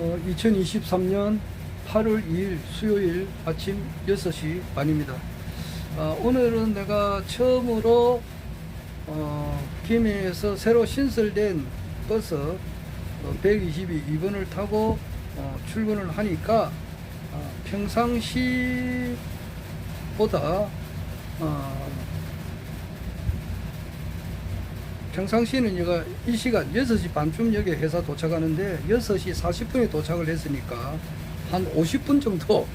2023년 8월 2일 수요일 아침 6시 반입니다. 오늘은 내가 처음으로 김해에서 새로 신설된 버스 122번을 타고 출근을 하니까 평상시보다 평상시는 얘가 이 시간 6시 반쯤 여기 회사 도착하는데 6시 40분에 도착을 했으니까 한 50분 정도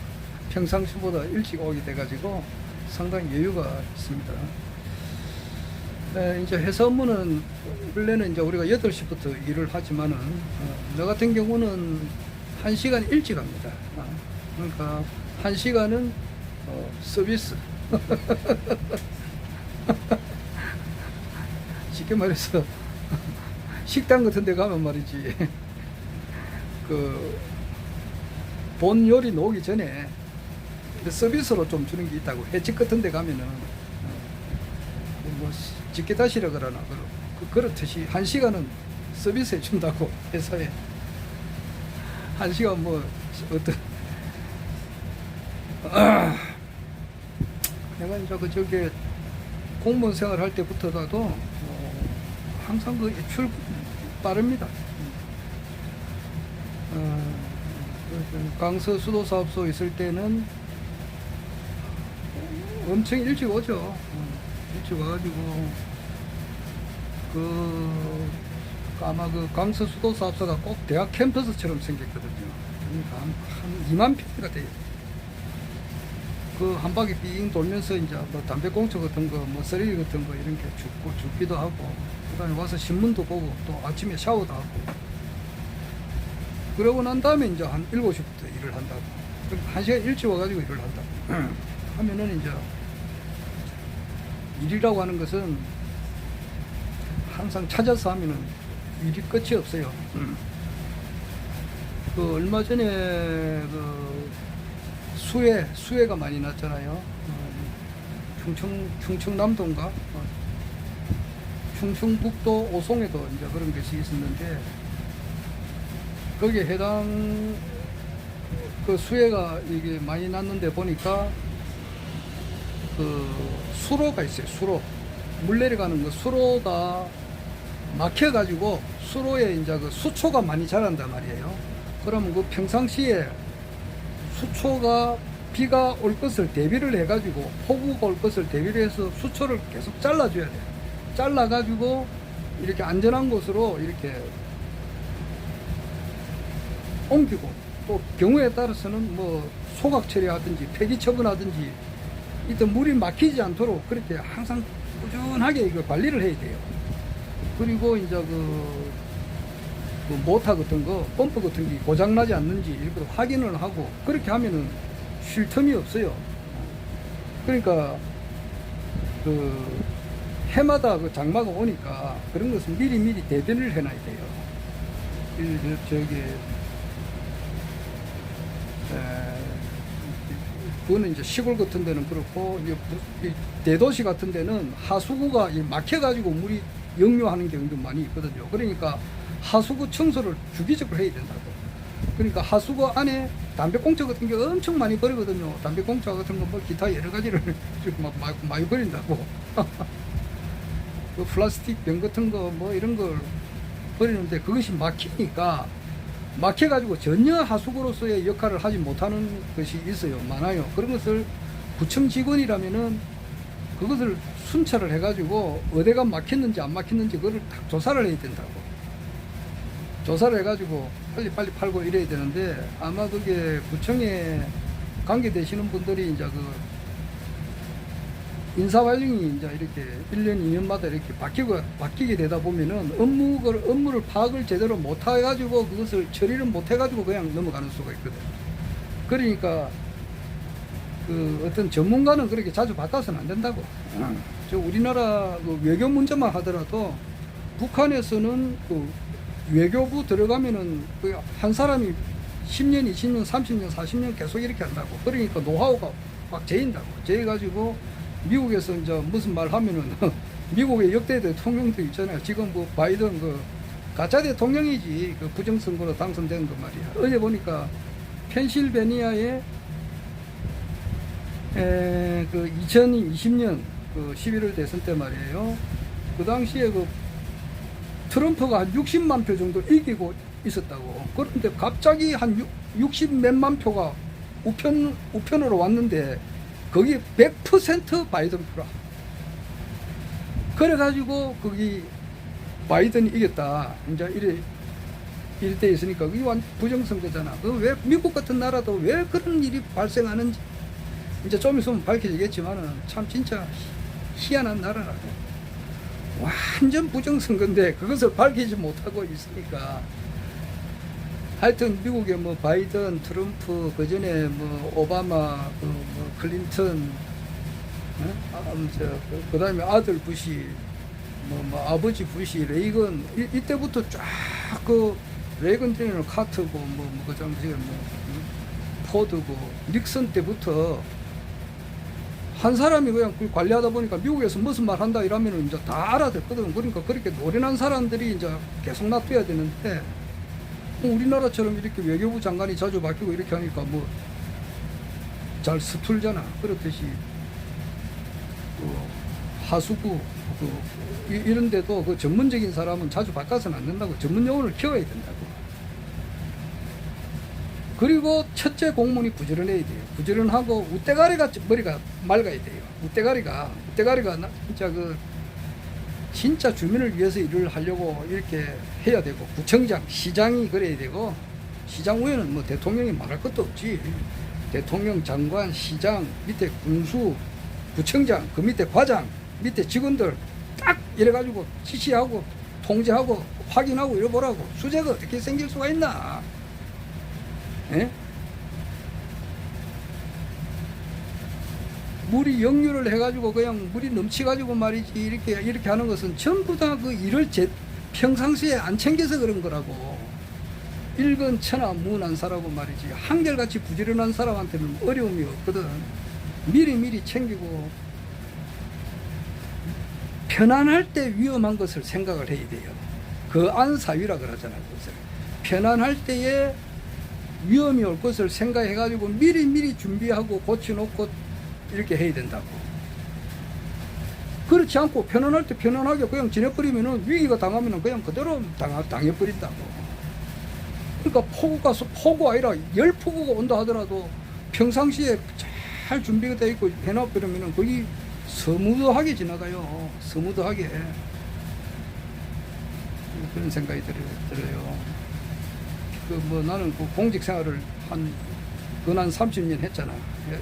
평상시보다 일찍 오게 돼가지고 상당히 여유가 있습니다. 이제 회사 업무는 원래는 이제 우리가 8시부터 일을 하지만은 저 같은 경우는 1시간 일찍 합니다. 그러니까 1시간은 서비스. 쉽게 말해서 식당 같은 데 가면 말이지 본 요리 나오기 전에 서비스로 좀 주는 게 있다고. 횟집 같은 데 가면은 뭐 집게다시라 그러나 그렇듯이 1시간은 서비스 해준다고. 회사에 1시간 뭐 어떤 내가 이제 저게 공무원 생활 할 때부터라도 항상 출근 빠릅니다. 강서 수도사업소 있을 때는 엄청 일찍 오죠. 일찍 와가지고 아마 강서 수도사업소가 꼭 대학 캠퍼스처럼 생겼거든요. 그러니까 한 2만 평대가 돼요. 한 바퀴 삥 돌면서 이제 뭐 담배꽁초 같은 거, 뭐 쓰레기 같은 거 이런 게 줍기도 하고, 그 다음에 와서 신문도 보고, 또 아침에 샤워도 하고, 그러고 난 다음에 이제 한 7시부터 일을 한다고. 그럼 1시간 일찍 와가지고 일을 한다고. 하면은 이제 일이라고 하는 것은 항상 찾아서 하면은 일이 끝이 없어요. 얼마 전에 수해가 많이 났잖아요. 충청남도인가? 충청북도 오송에도 이제 그런 것이 있었는데, 거기에 해당 수해가 이게 많이 났는데 보니까 수로가 있어요. 물 내려가는 수로가 막혀가지고 수로에 이제 수초가 많이 자란단 말이에요. 그러면 평상시에 수초가 비가 올 것을 대비를 해가지고, 폭우가 올 것을 대비를 해서 수초를 계속 잘라줘야 돼요. 잘라가지고 이렇게 안전한 곳으로 이렇게 옮기고, 또 경우에 따라서는 뭐 소각 처리하든지 폐기 처분하든지, 이때 물이 막히지 않도록 그렇게 항상 꾸준하게 이거 관리를 해야 돼요. 그리고 이제 모터 같은 거, 펌프 같은 게 고장나지 않는지 이렇게 확인을 하고, 그렇게 하면은 쉴 틈이 없어요. 그러니까 해마다 장마가 오니까 그런 것은 미리 대비를 해놔야 돼요. 그거는 이제 시골 같은 데는 그렇고, 대도시 같은 데는 하수구가 막혀가지고 물이 역류하는 경우도 많이 있거든요. 그러니까 하수구 청소를 주기적으로 해야 된다고. 그러니까 하수구 안에 담배꽁초 같은 게 엄청 많이 버리거든요. 담배꽁초 같은 거 뭐 기타 여러 가지를 많이 버린다고. 플라스틱 병 같은 거 뭐 이런 걸 버리는데, 그것이 막혀가지고 전혀 하수구로서의 역할을 하지 못하는 것이 있어요. 많아요. 그런 것을 구청 직원이라면은 그것을 순찰을 해가지고 어디가 막혔는지 안 막혔는지 그걸 딱 조사를 해야 된다고. 조사를 해가지고 빨리 팔고 이래야 되는데, 아마 그게 구청에 관계되시는 분들이 이제 인사 과정이 이제 이렇게 1년, 2년마다 이렇게 바뀌게 되다 보면은 업무를 파악을 제대로 못 해가지고 그것을 처리를 못 해가지고 그냥 넘어가는 수가 있거든. 그러니까 어떤 전문가는 그렇게 자주 바꿔서는 안 된다고. 저 우리나라 외교 문제만 하더라도 북한에서는 외교부 들어가면은 한 사람이 10년, 20년, 30년, 40년 계속 이렇게 한다고. 그러니까 노하우가 막 재인다고. 재가지고 미국에서 이제 무슨 말 하면은 미국의 역대 대통령도 있잖아요. 지금 바이든 가짜 대통령이지. 그 부정선거로 당선된 거 말이야. 어제 보니까 펜실베니아에 그 2020년 그 11월 대선 때 말이에요. 그 당시에 그 트럼프가 한 60만 표 정도 이기고 있었다고. 그런데 갑자기 한 60 몇만 표가 우편으로 왔는데 거기 100% 바이든 표라. 그래가지고 거기 바이든이 이겼다. 이제 이래 있으니까 그게 완전 부정선거잖아. 그 왜 미국 같은 나라도 왜 그런 일이 발생하는지 이제 좀 있으면 밝혀지겠지만은 참 진짜 희한한 나라라고. 완전 부정선거인데 그것을 밝히지 못하고 있으니까. 하여튼 미국에 뭐 바이든, 트럼프, 그 전에 뭐 오바마, 뭐 클린턴, 그 다음에 아들 부시, 뭐 아버지 부시, 레이건, 이때부터 쫙 그 레이건 때는 카트고, 그 당시에 포드고, 닉슨 때부터 한 사람이 그냥 그걸 관리하다 보니까 미국에서 무슨 말 한다 이러면은 이제 다 알아듣거든. 그러니까 그렇게 노련한 사람들이 이제 계속 놔둬야 되는데, 우리나라처럼 이렇게 외교부 장관이 자주 바뀌고 이렇게 하니까 뭐 잘 서툴잖아. 그렇듯이 하수구 이런 데도 그 전문적인 사람은 자주 바꿔서는 안 된다고. 전문 용어를 키워야 된다고. 그리고 첫째 공무원이 부지런해야 돼요. 부지런하고 우대가리가 머리가 맑아야 돼요. 우대가리가 진짜 주민을 위해서 일을 하려고 이렇게 해야 되고, 구청장, 시장이 그래야 되고, 시장 외에는 뭐 대통령이 말할 것도 없지. 대통령, 장관, 시장, 밑에 군수, 구청장, 그 밑에 과장, 밑에 직원들 딱 이래가지고 지시하고 통제하고 확인하고 이러보라고. 수재가 어떻게 생길 수가 있나? 예? 물이 역류를 해가지고 그냥 물이 넘치가지고 말이지 이렇게 하는 것은 전부 다 그 일을 평상시에 안 챙겨서 그런 거라고. 일건 천하 무난 사라고 말이지. 한결같이 부지런한 사람한테는 어려움이 없거든. 미리 챙기고 편안할 때 위험한 것을 생각을 해야 돼요. 그 안사위라 그러잖아요. 그것을. 편안할 때에 위험이 올 것을 생각해가지고 미리 준비하고 고쳐놓고 이렇게 해야 된다고. 그렇지 않고 편안할 때 편안하게 그냥 지내버리면은 위기가 당하면은 그냥 그대로 당해버린다고. 그러니까 폭우 아니라 10폭우가 온다 하더라도 평상시에 잘 준비가 되어 있고 해놔버리면은 거기 스무드하게 지나가요. 스무드하게. 그런 생각이 들어요. 나는 그 공직 생활을 근한 30년 했잖아.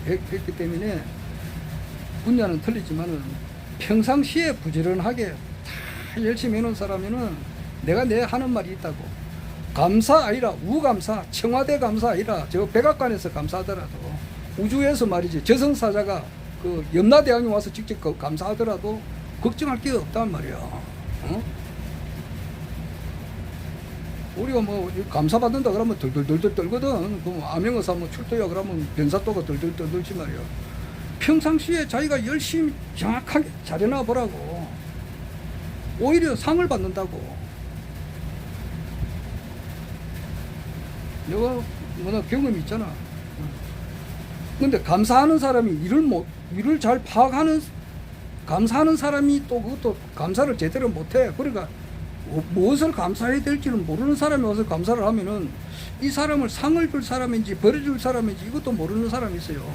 했기 때문에 분야는 틀리지만은 평상시에 부지런하게 다 열심히 해놓은 사람에는 내가 내 하는 말이 있다고. 감사 아니라 우감사, 청와대 감사 아니라 저 백악관에서 감사하더라도, 우주에서 말이지 저승사자가 그 염라대왕이 와서 직접 감사하더라도 걱정할 게 없단 말이야. 어? 우리가 뭐 감사받는다 그러면 덜덜덜 떨거든. 그럼 암행어사 뭐 출두야 그러면 변사또가 덜덜 떨지 말이야. 평상시에 자기가 열심히 정확하게 잘해놔 보라고. 오히려 상을 받는다고. 내가 나 경험이 있잖아. 근데 감사하는 사람이 일을 잘 파악하는, 감사하는 사람이 또 그것도 감사를 제대로 못해. 그러니까 무엇을 감사해야 될지를 모르는 사람이 와서 감사를 하면은 이 사람을 상을 줄 사람인지 벌을 줄 사람인지 이것도 모르는 사람이 있어요.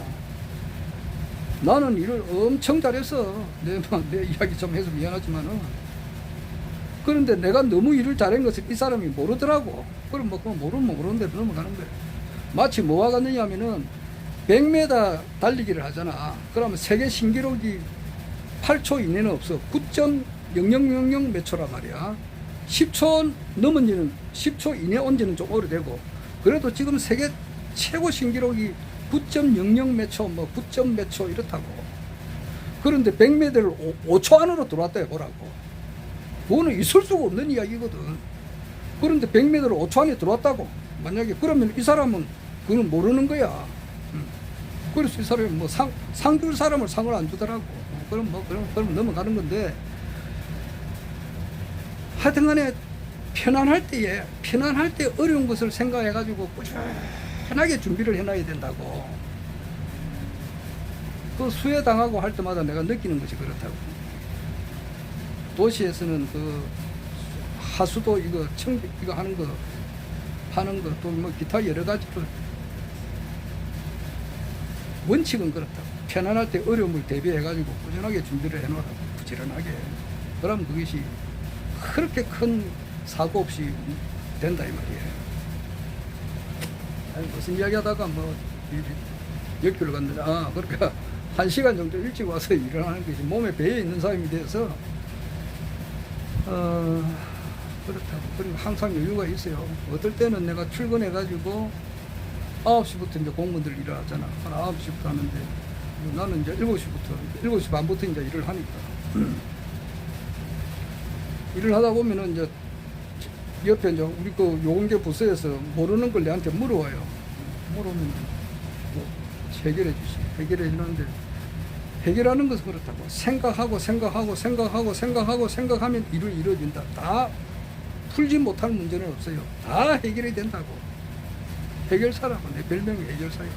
나는 일을 엄청 잘했어. 내 이야기 좀 해서 미안하지만은. 그런데 내가 너무 일을 잘한 것을 이 사람이 모르더라고. 그럼 뭐 그거 모르면 모르는 대로 넘어가는 거야. 마치 뭐와 같느냐 하면은 100m 달리기를 하잖아. 그러면 세계 신기록이 8초 이내는 없어. 9.0000 몇 초란 말이야. 10초 넘은 지는 10초 이내 온 지는 좀 오래되고, 그래도 지금 세계 최고 신기록이 9.00 몇 초, 뭐 9점 몇 초 이렇다고. 그런데 100m를 5초 안으로 들어왔다 해보라고. 그거는 있을 수가 없는 이야기거든. 그런데 100m를 5초 안에 들어왔다고. 만약에 그러면 이 사람은 그건 모르는 거야. 그래서 이 사람이 뭐 상 줄 사람을 상을 안 주더라고. 그럼 넘어가는 건데, 하여튼 간에 편안할 때에 어려운 것을 생각해 가지고 꾸준하게 준비를 해놔야 된다고. 그 수해 당하고 할 때마다 내가 느끼는 것이 그렇다고. 도시에서는 그 하수도 이거 이거 하는 거 파는 거 또 뭐 기타 여러 가지로 원칙은 그렇다고. 편안할 때 어려움을 대비해 가지고 꾸준하게 준비를 해놓으라고. 부지런하게. 그럼 그것이 그렇게 큰 사고 없이 된다 이 말이에요. 아니, 무슨 이야기 하다가 뭐 역교를 갔는데 그러니까 1시간 정도 일찍 와서 일어나는 것이 몸에 배에 있는 사람이 돼서 그렇다고. 그리고 항상 여유가 있어요. 어떨 때는 내가 출근해 가지고 9시부터 이제 공무원들 일을 하잖아. 한 9시부터 하는데 나는 이제 7시 반부터 이제 일을 하니까 일을 하다 보면은 이제 옆에 이제 우리 그 요금계 부서에서 모르는 걸 내한테 물어와요. 물어보면 뭐 해결해 주시. 해결해 주는데 해결하는 것은 그렇다고. 생각하면 일을 이루어진다. 다 풀지 못할 문제는 없어요. 다 해결이 된다고. 해결사라고. 내 별명이 해결사예요.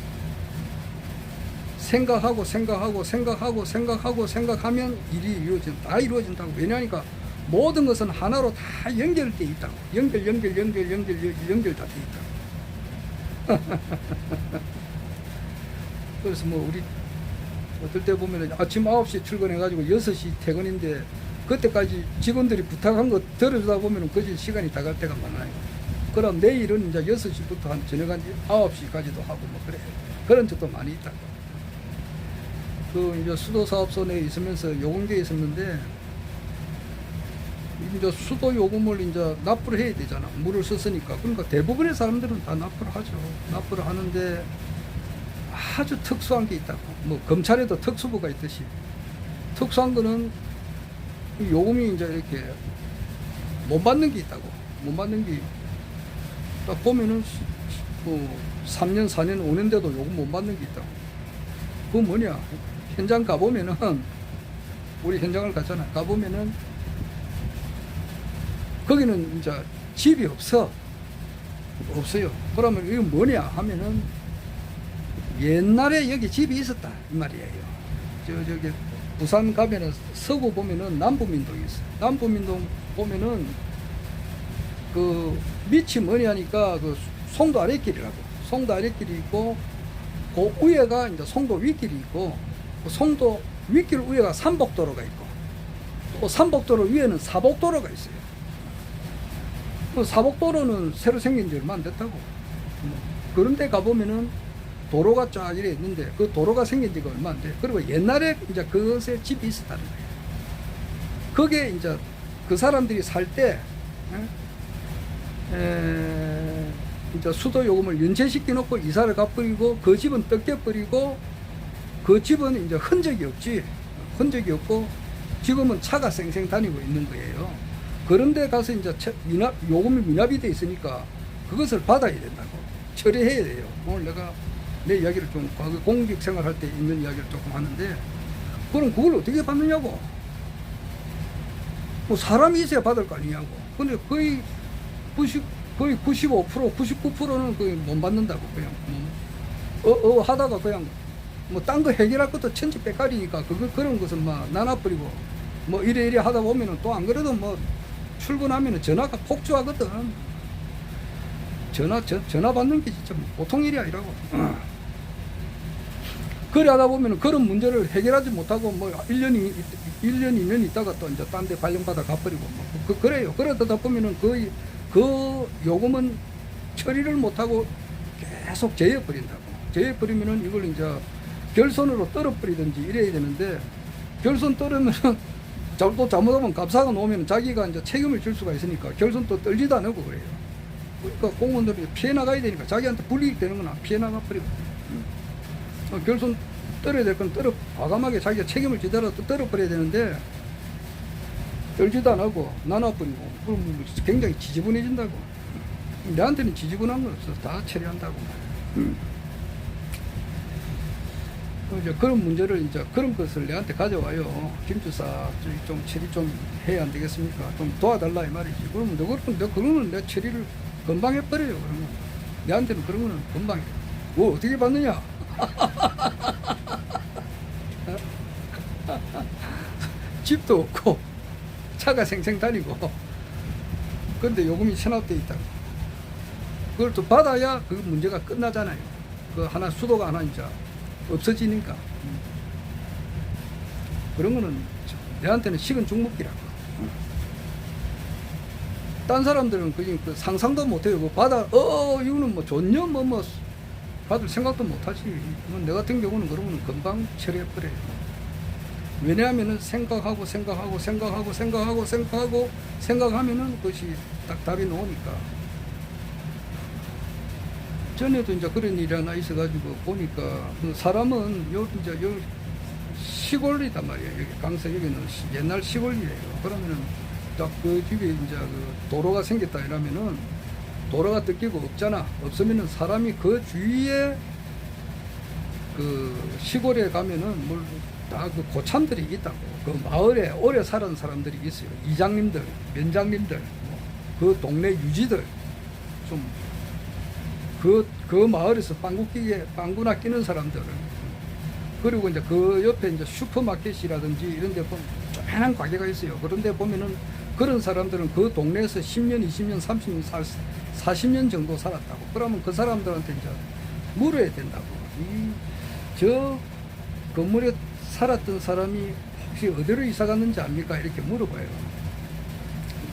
생각하면 일이 이루어진다. 다 이루어진다고. 왜냐하니까 모든 것은 하나로 다 연결되어 있다고. 연결 다 되어 있다고. 그래서 뭐 우리 어떨 때 보면 아침 9시 출근해가지고 6시 퇴근인데 그때까지 직원들이 부탁한 거 들어주다 보면 그지 시간이 다 갈 때가 많아요. 그럼 내일은 이제 6시부터 한 저녁 한 9시까지도 하고 뭐 그래. 그런 적도 많이 있다고. 그 이제 수도사업소 내에 있으면서 요금계에 있었는데 이제 수도 요금을 이제 납부를 해야 되잖아. 물을 썼으니까. 그러니까 대부분의 사람들은 다 납부를 하죠. 납부를 하는데 아주 특수한 게 있다고. 뭐 검찰에도 특수부가 있듯이 특수한 거는 요금이 이제 이렇게 못 받는 게 있다고. 못 받는 게 딱 보면은 뭐 3년, 4년, 5년 돼도 요금 못 받는 게 있다고. 그거 뭐냐? 현장 가보면은 우리 현장을 갔잖아. 가보면은 거기는 이제 집이 없어요. 그러면 이거 뭐냐 하면은 옛날에 여기 집이 있었다 이 말이에요. 저기 부산 가면은 서구 보면은 남부민동이 있어요. 남부민동 보면은 그 밑이 뭐냐 하니까 그 송도 아랫길이라고. 송도 아랫길이 있고 그 위에가 이제 송도 윗길이 있고 그 송도 윗길 위에가 삼복도로가 있고 또 삼복도로 위에는 사복도로가 있어요. 그 사복도로는 새로 생긴 지 얼마 안 됐다고. 그런 데 가보면은 도로가 쫙 이래 있는데 그 도로가 생긴 지가 얼마 안 돼. 그리고 옛날에 이제 그것에 집이 있었다는 거예요. 그게 이제 그 사람들이 살 때 이제 수도 요금을 연체시켜 놓고 이사를 가버리고 그 집은 뜯겨버리고 그 집은 이제 흔적이 없고 지금은 차가 쌩쌩 다니고 있는 거예요. 그런데 가서 이제 요금이 미납이 돼 있으니까 그것을 받아야 된다고. 처리해야 돼요. 오늘 내가 내 이야기를 좀 과거 공직 생활할 때 있는 이야기를 조금 하는데 그럼 그걸 어떻게 받느냐고. 뭐 사람이 있어야 받을 거 아니냐고. 근데 거의 95%, 99%는 거의 못 받는다고. 그냥 하다가 그냥 뭐 딴 거 해결할 것도 천지백갈이니까 그런 것은 막 나눠버리고 뭐 이래 하다 보면은 또 안 그래도 뭐 출근하면은 전화가 폭주하거든. 전화 받는 게 진짜 보통 일이 아니라고. 그래 하다 보면은 그런 문제를 해결하지 못하고 뭐 1년, 2년 있다가 또 이제 딴 데 발령받아 가버리고 뭐 그래요. 그러다 보면은 거의 그 요금은 처리를 못하고 계속 제해버린다고. 제해버리면은 이걸 이제 결손으로 떨어버리든지 이래야 되는데 결손 떨으면은 또 잘못하면 값사가 놓으면 자기가 이제 책임을 질 수가 있으니까 결손 또 떨지도 않고 그래요. 그러니까 공무원들이 피해 나가야 되니까 자기한테 불이익 되는 건 피해 나가버리고 결손 떨어야 될 건 과감하게 자기가 책임을 지더라도 떨어버려야 되는데 떨지도 안 하고 나눠버리고 그럼 굉장히 지지분해진다고. 내한테는 지지분한 건 없어. 다 처리한다고. 이제 그런 문제를 이제 그런 것을 내한테 가져와요. 김주사 좀 처리 좀 해야 안 되겠습니까? 좀 도와달라 이 말이지. 그러면 그러면 내 처리를 금방 해버려요. 그러면 내한테는 그런 거는 금방 해. 뭐 어떻게 받느냐? 집도 없고 차가 생생 다니고 근데 요금이 체납돼 있다고. 그걸 또 받아야 그 문제가 끝나잖아요. 그 하나 수도가 하나 이제 없어지니까. 그런 거는 내한테는 식은 죽먹기라고. 딴 사람들은 그 상상도 못해요. 뭐 받아 이거는 뭐 좋냐 뭐 받을 생각도 못하지. 내 같은 경우는 그러면 금방 처리해버려요. 왜냐하면은 생각하면은 그것이 딱 답이 나오니까. 전에도 이제 그런 일이 하나 있어가지고 보니까 그 사람은 요 시골이단 말이에요. 여기 강서 여기는 옛날 시골이에요. 그러면은 딱 그 집에 이제 그 도로가 생겼다 이러면은 도로가 뜯기고 없잖아. 없으면은 사람이 그 주위에 그 시골에 가면은 뭘 다 그 고참들이 있다고. 그 마을에 오래 살은 사람들이 있어요. 이장님들, 면장님들, 그 동네 유지들 좀 그 마을에서 빵구나 끼는 사람들. 그리고 이제 그 옆에 이제 슈퍼마켓이라든지 이런 데 보면 조그만한 가게가 있어요. 그런데 보면은 그런 사람들은 그 동네에서 10년, 20년, 30년, 40년 정도 살았다고. 그러면 그 사람들한테 이제 물어야 된다고. 저 건물에 살았던 사람이 혹시 어디로 이사 갔는지 압니까? 이렇게 물어봐요.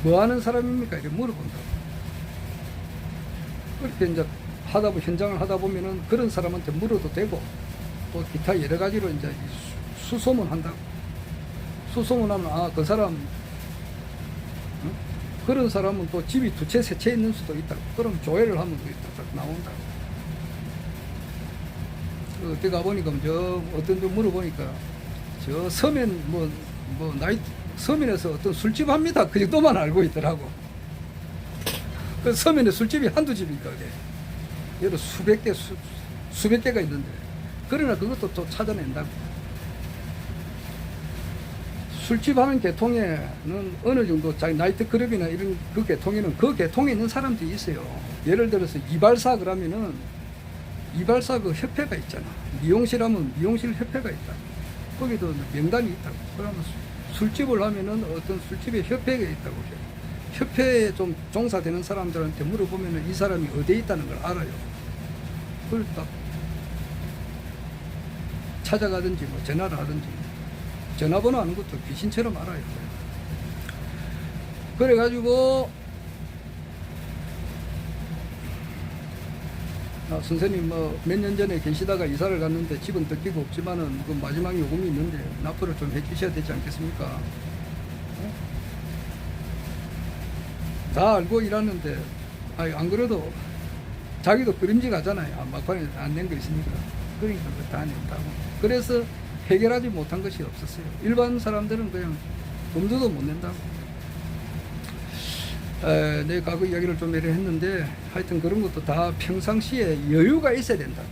뭐 하는 사람입니까? 이렇게 물어본다고. 그렇게 이제 현장을 하다 보면은 그런 사람한테 물어도 되고, 또 기타 여러 가지로 이제 수소문 한다고. 수소문하면, 그 사람, 그런 사람은 또 집이 2채, 3채 있는 수도 있다고. 그럼 조회를 하면 딱 나온다고. 어디 가보니까, 어떤 데 물어보니까, 저 서면, 서면에서 어떤 술집 합니다. 그 정도만 알고 있더라고. 그 서면에 술집이 한두 집이니까, 그래. 여러 수백 개가 있는데. 그러나 그것도 또 찾아낸다고. 술집 하는 계통에는 어느 정도 자기 나이트클럽이나 이런 그 계통에는 그 계통에 있는 사람들이 있어요. 예를 들어서 이발사 그러면은 이발사 그 협회가 있잖아. 미용실 하면 미용실 협회가 있다. 거기도 명단이 있다고. 그러면 술집을 하면은 어떤 술집에 협회가 있다고. 협회에 좀 종사되는 사람들한테 물어보면은 이 사람이 어디에 있다는 걸 알아요. 그걸 딱 찾아가든지 뭐 전화를 하든지. 전화번호 아는 것도 귀신처럼 알아요. 그래가지고 선생님 몇 년 전에 계시다가 이사를 갔는데 집은 뜯기고 없지만은 그 마지막 요금이 있는데 납부를 좀 해주셔야 되지 않겠습니까? 다 알고 일하는데 안 그래도 자기도 그림지 가잖아요. 막판에 안 낸 거 있으니까. 그러니까 그거 다 낸다고. 그래서 해결하지 못한 것이 없었어요. 일반 사람들은 그냥 엄두도 못 낸다고. 내가 그 이야기를 좀 이래 했는데 하여튼 그런 것도 다 평상시에 여유가 있어야 된다고.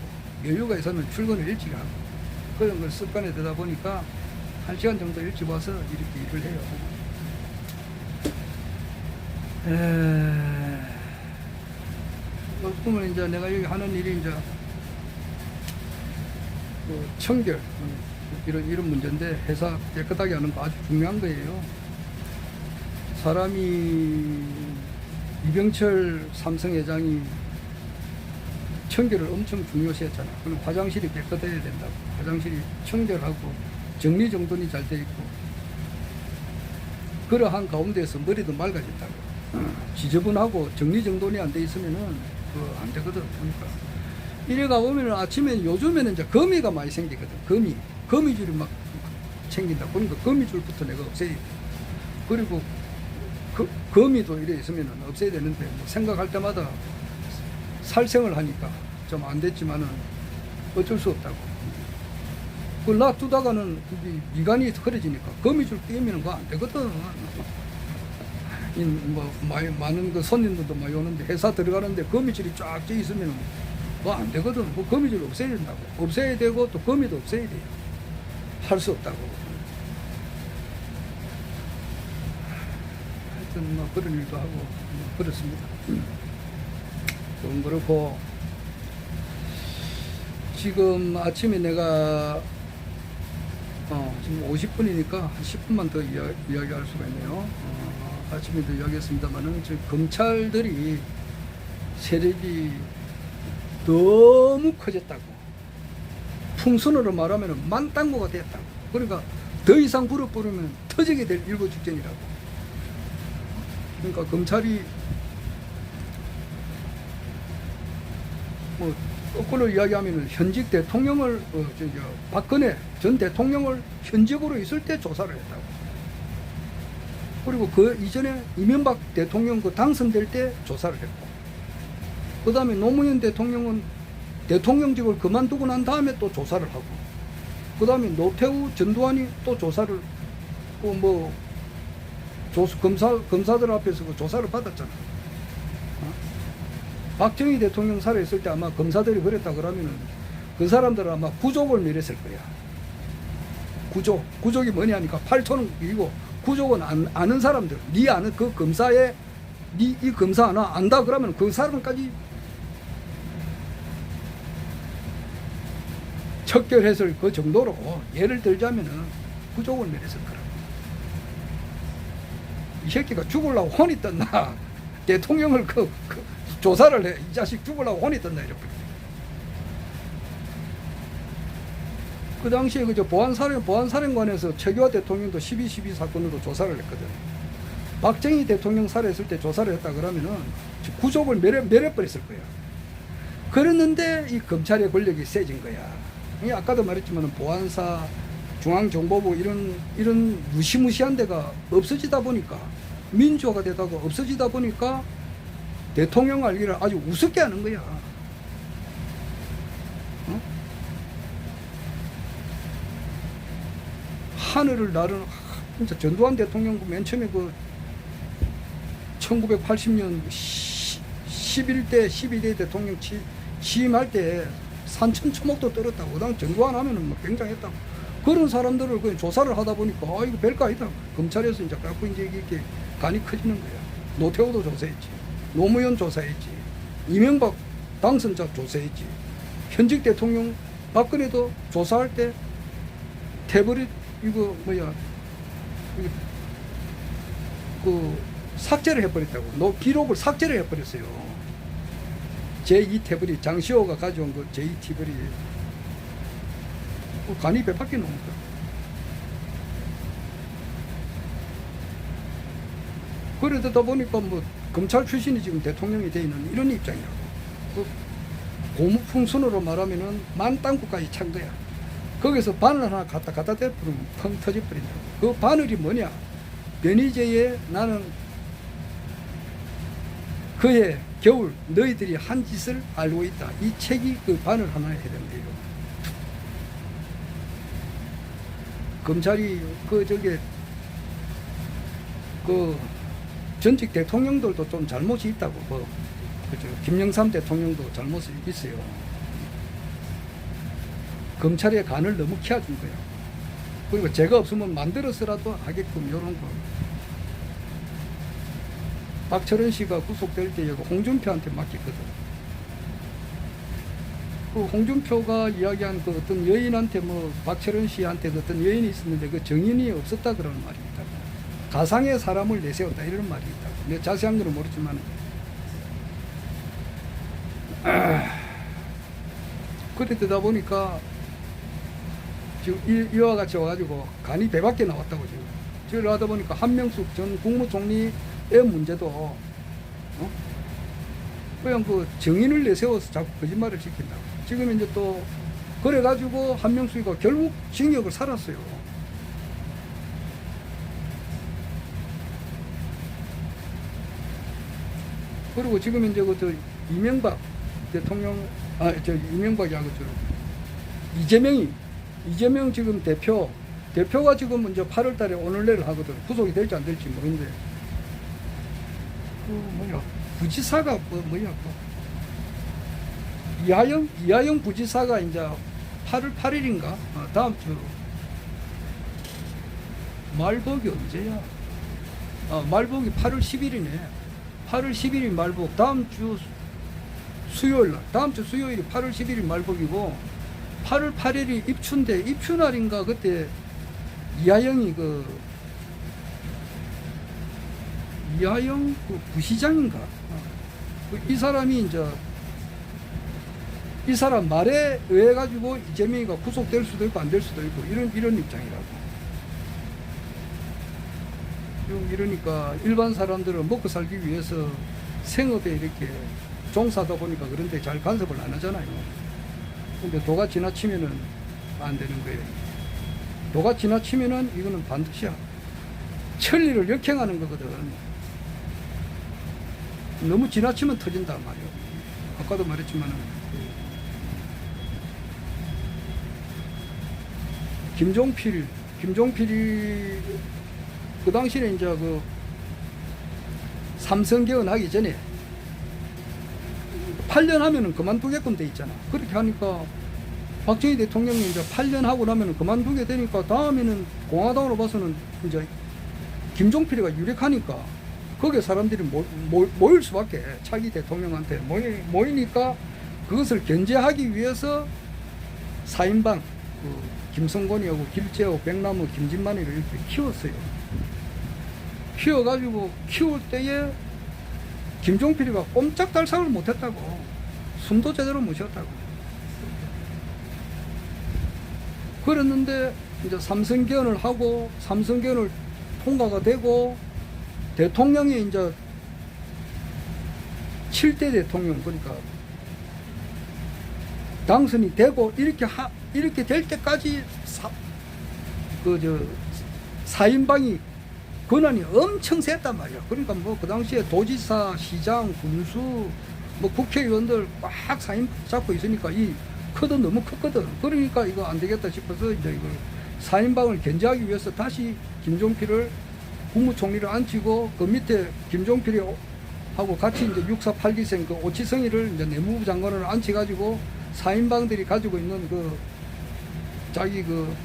여유가 있으면 출근을 일찍 하고 그런 걸 습관에 되다 보니까 1시간 정도 일찍 와서 이렇게 일을 해요. 그러면 이제 내가 여기 하는 일이 이제 그 청결 이런 문제인데 회사 깨끗하게 하는 거 아주 중요한 거예요. 사람이 이병철 삼성회장이 청결을 엄청 중요시했잖아. 그럼 화장실이 깨끗해야 된다고. 화장실이 청결하고 정리정돈이 잘 돼 있고 그러한 가운데에서 머리도 맑아진다고. 지저분하고 정리정돈이 안 돼 있으면은 안 되거든. 그러니까 이래 가보면 아침에 요즘에는 이제 거미가 많이 생기거든. 거미줄이 막 생긴다. 그러니까 거미줄부터 내가 없애야 돼. 그리고 거미도 이래 있으면 없애야 되는데 뭐 생각할 때마다 살생을 하니까 좀 안 됐지만은 어쩔 수 없다고. 그걸 놔두다가는 미간이 흐려지니까 거미줄 끼우면 그거 안 되거든. 많은 그 손님들도 많이 오는데 회사 들어가는데 거미줄이 쫙 쪄 있으면 뭐 안 되거든. 그 거미줄 없애야 된다고. 없애야 되고 또 거미도 없애야 돼요. 할 수 없다고. 하여튼 뭐 그런 일도 하고 뭐 그렇습니다. 좀 그렇고 지금 아침에 내가 지금 50분이니까 한 10분만 더 이야기할 수가 있네요. 아침에도 이야기했습니다만은 지금 검찰들이 세력이 너무 커졌다고. 풍선으로 말하면 만땅고가 됐다고. 그러니까 더 이상 불어버리면 터지게 될 일보 직전이라고. 그러니까 검찰이 뭐 거꾸로 이야기하면 현직 대통령을 박근혜 전 대통령을 현직으로 있을 때 조사를 했다고. 그리고 그 이전에 이명박 대통령 그 당선될 때 조사를 했고, 그 다음에 노무현 대통령은 대통령직을 그만두고 난 다음에 또 조사를 하고, 그 다음에 노태우, 전두환이 또 조사를 검사들 앞에서 그 조사를 받았잖아. 박정희 대통령 살아있을 때 아마 검사들이 그랬다 그러면은 그 사람들은 아마 구족을 내렸을 거야. 구족이 뭐냐니까 8촌이고, 구족은 아는 사람들, 니 아는 그 검사의 이 검사 하나 안다 그러면 그 사람까지 척결했을 그 정도로 예를 들자면은 구족을 내렸을 거라고. 이 새끼가 죽으려고 혼이 떴나? 대통령을 조사를 해. 이 자식 죽으려고 혼이 떴나? 이렇게. 그 당시에 보안사령관에서 최규하 대통령도 12.12 사건으로 조사를 했거든. 박정희 대통령 살아있을 때 조사를 했다 그러면은 구족을 매려버렸을 거야. 그랬는데 이 검찰의 권력이 세진 거야. 아까도 말했지만 보안사, 중앙정보부 이런 무시무시한 데가 없어지다 보니까, 민주화가 되다가 없어지다 보니까 대통령 알기를 아주 우습게 하는 거야. 하늘을 나르는, 진짜 전두환 대통령 맨 처음에 1980년 11대, 12대 대통령 취임할 때 산천초목도 떨었다고. 그다음 전두환 하면은 굉장했다고. 그런 사람들을 그냥 조사를 하다 보니까 이거 별거 아니다. 검찰에서 이제 갖고 이제 이렇게 간이 커지는 거야. 노태우도 조사했지, 노무현 조사했지, 이명박 당선자 조사했지, 현직 대통령 박근혜도 조사할 때 태블릿 삭제를 해버렸다고. 기록을 삭제를 해버렸어요. 제2 태블릿, 장시호가 가져온 그 제2 태블릿 간이 배 밖에 나옵니다. 그러다 보니까 검찰 출신이 지금 대통령이 되어 있는 이런 입장이라고. 고무풍선으로 말하면은 만땅구까지 찬 거야. 거기서 바늘 하나 갖다 대버리면 펑 터져버린다고. 그 바늘이 뭐냐? 변희재의 나는 그의 겨울 너희들이 한 짓을 알고 있다. 이 책이 그 바늘 하나에 해당돼요. 검찰이 전직 대통령들도 좀 잘못이 있다고. 김영삼 대통령도 잘못이 있어요. 검찰의 간을 너무 키워준 거예요. 그리고 죄가 없으면 만들어서라도 하게끔 이런 거. 박철원 씨가 구속될 때 홍준표한테 맡겼거든. 그 홍준표가 이야기한 그 어떤 여인한테 박철원 씨한테 어떤 여인이 있었는데 그 정인이 없었다 그러는 말이 있다고. 가상의 사람을 내세웠다 이런 말이 있다고. 내가 자세한 거는 모르지만. 그러다 보니까 지금 이와 같이 와가지고 간이 배 밖에 나왔다고 지금. 저를 하다 보니까 한명숙 전 국무총리의 문제도 그냥 그 정인을 내세워서 자꾸 거짓말을 시킨다고. 지금 이제 또 그래가지고 한명숙이가 결국 징역을 살았어요. 그리고 지금 이제 이명박 대통령, 이명박이 아니고 이재명 지금 대표가 지금 이제 8월 달에 오늘 내일 하거든. 구속이 될지 안 될지 모르는데. 부지사가 이하영 부지사가 이제 8월 8일인가? 다음 주 말복이 언제야? 말복이 8월 10일이네. 8월 10일이 말복. 다음 주 수요일 날. 다음 주 수요일이 8월 10일이 말복이고 8월 8일이 입춘데 입춘날인가 그때 이하영 그 부시장인가? 이 사람이 이제 이 사람 말에 의해 가지고 이재명이가 구속될 수도 있고 안 될 수도 있고 이런 입장이라고. 이러니까 일반 사람들은 먹고 살기 위해서 생업에 이렇게 종사하다 보니까 그런데 잘 간섭을 안 하잖아요. 근데 도가 지나치면은 안 되는 거예요. 도가 지나치면은 이거는 반드시 천리를 역행하는 거거든. 너무 지나치면 터진단 말이에요. 아까도 말했지만은 김종필이 그 당시에 이제 그 삼성 개헌하기 전에 8년 하면은 그만두게끔 돼 있잖아. 그렇게 하니까 박정희 대통령이 이제 8년 하고 나면은 그만두게 되니까 다음에는 공화당으로 봐서는 이제 김종필이가 유력하니까 거기에 사람들이 모일 수밖에. 차기 대통령한테 모이니까 그것을 견제하기 위해서 4인방 김성곤이하고 길재하고 백남우 김진만이를 이렇게 키웠어요. 키워가지고 키울 때에 김종필이가 꼼짝달싹을 못했다고. 숨도 제대로 못 쉬었다고. 그랬는데 이제 삼성개헌을 하고 삼성개헌을 통과가 되고 대통령이 이제 7대 대통령 그러니까 당선이 되고 이렇게 될 때까지 4인방이 권한이 엄청 셌단 말이야. 그러니까 뭐 그 당시에 도지사, 시장, 군수, 뭐 국회의원들 꽉 4인 잡고 있으니까 이 커도 너무 컸거든. 그러니까 이거 안 되겠다 싶어서 이제 이걸 4인방을 견제하기 위해서 다시 김종필을 국무총리를 앉히고 그 밑에 김종필이 하고 같이 이제 6사 8기생 그 오치성이를 이제 내무부 장관을 앉혀가지고 4인방들이 가지고 있는 그 자기 그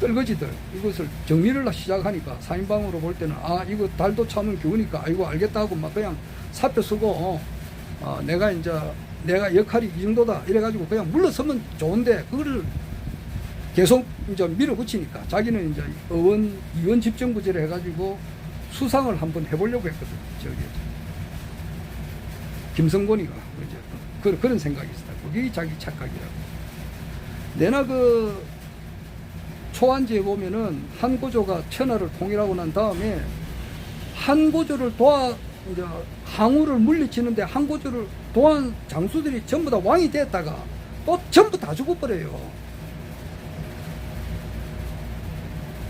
떨거지들 이것을 정리를 시작하니까 4인방으로 볼 때는 이거 달도 차면 겨우니까 아이고 알겠다 하고 막 그냥 사표 쓰고 내가 역할이 이 정도다 이래가지고 그냥 물러서면 좋은데 그거를 계속 이제 밀어붙이니까 자기는 이제 이원 집정부제를 해가지고 수상을 한번 해보려고 했거든. 김성곤이가 이제 그런 생각이 있었다. 그게 자기 착각이라고. 내나 그 초안지에 보면은 한고조가 천하를 통일하고 난 다음에 한고조를 이제 항우를 물리치는데 한고조를 도한 장수들이 전부 다 왕이 됐다가 또 전부 다 죽어버려요.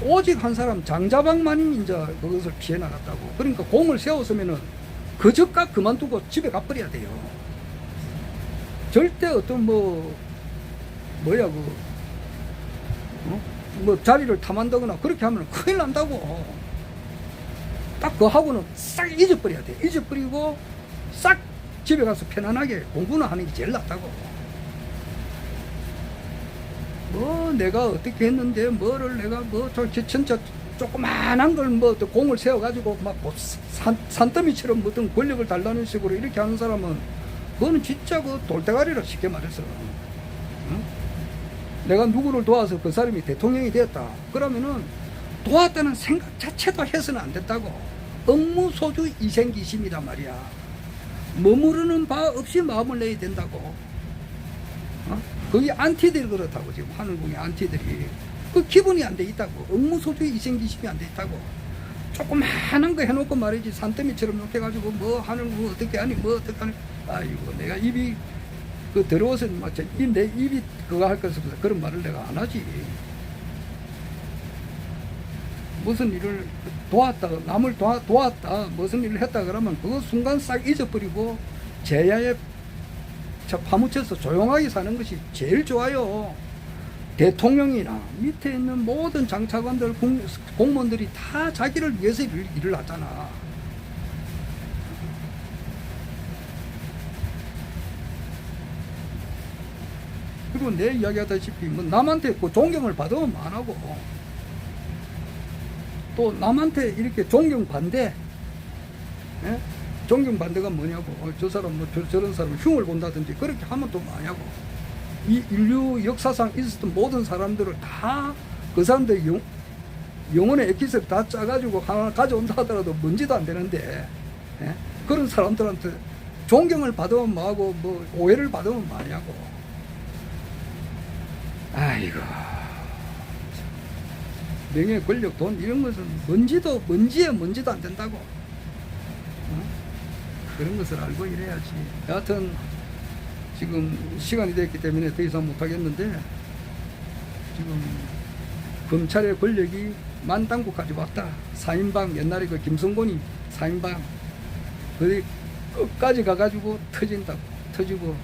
오직 한 사람 장자방만이 이제 그것을 피해 나갔다고. 그러니까 공을 세웠으면은 그 즉각 그만두고 집에 가버려야 돼요. 절대 어떤 자리를 탐한다거나 그렇게 하면 큰일 난다고. 딱 그거 하고는 싹 잊어버려야 돼. 잊어버리고 싹 집에 가서 편안하게 공부는 하는 게 제일 낫다고. 내가 어떻게 했는데 내가 진짜 조그만한 걸 공을 세워가지고 막 산더미처럼 어떤 권력을 달라는 식으로 이렇게 하는 사람은 그거는 진짜 그 돌대가리라 쉽게 말해서. 응? 내가 누구를 도와서 그 사람이 대통령이 되었다. 그러면은 도왔다는 생각 자체도 해서는 안 된다고. 업무소주 이생기심이란 말이야. 머무르는 바 없이 마음을 내야 된다고. 거기 안티들이 그렇다고. 지금 하늘궁의 안티들이 그 기본이 안 돼 있다고. 업무소주 이생기심이 안 돼 있다고. 조그마한 거 해놓고 말이지 산더미처럼 이렇게 해가지고 하늘궁 어떻게 하니 어떻게 하니. 아이고 내가 입이 더러워서 내 입이 그거 할 것을 그런 말을 내가 안 하지. 무슨 일을 도왔다, 남을 도왔다, 무슨 일을 했다 그러면 그거 순간 싹 잊어버리고 제야에 파묻혀서 조용하게 사는 것이 제일 좋아요. 대통령이나 밑에 있는 모든 장차관들, 공무원들이 다 자기를 위해서 일을 하잖아. 그리고 내 이야기하다시피 뭐 남한테 그 존경을 받으면 안 하고 또 남한테 이렇게 존경 반대, 예? 존경 반대가 뭐냐고, 저 사람 뭐 저런 사람 흉을 본다든지 그렇게 하면 또 뭐냐고. 이 인류 역사상 있었던 모든 사람들을 다 그 사람들 영혼의 엑기스를 다 짜가지고 하나 가져온다 하더라도 뭔지도 안 되는데, 예? 그런 사람들한테 존경을 받으면 뭐하고 뭐 오해를 받으면 뭐하냐고. 아이고, 명예, 권력, 돈 이런 것은 먼지도 안 된다고. 어? 그런 것을 알고 이래야지. 여하튼 지금 시간이 됐기 때문에 더 이상 못하겠는데, 지금 검찰의 권력이 만당국까지 왔다. 4인방, 옛날에 그 김성곤이 4인방 그게 끝까지 가가지고 터지고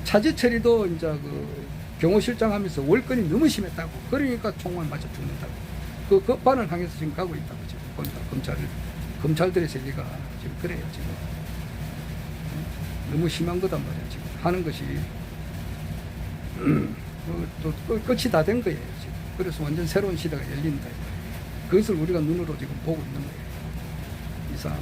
차지 처리도 이제 그 경호실장 하면서 월권이 너무 심했다고. 그러니까 총알 맞아 죽는다고. 그 급반을 향해서 지금 가고 있다고 지금 보니까 검찰들의 세계가 지금 그래요 지금. 너무 심한 거단 말이야 지금 하는 것이. 또 끝이 다 된 거예요 지금. 그래서 완전 새로운 시대가 열린다. 그것을 우리가 눈으로 지금 보고 있는 거예요. 이상.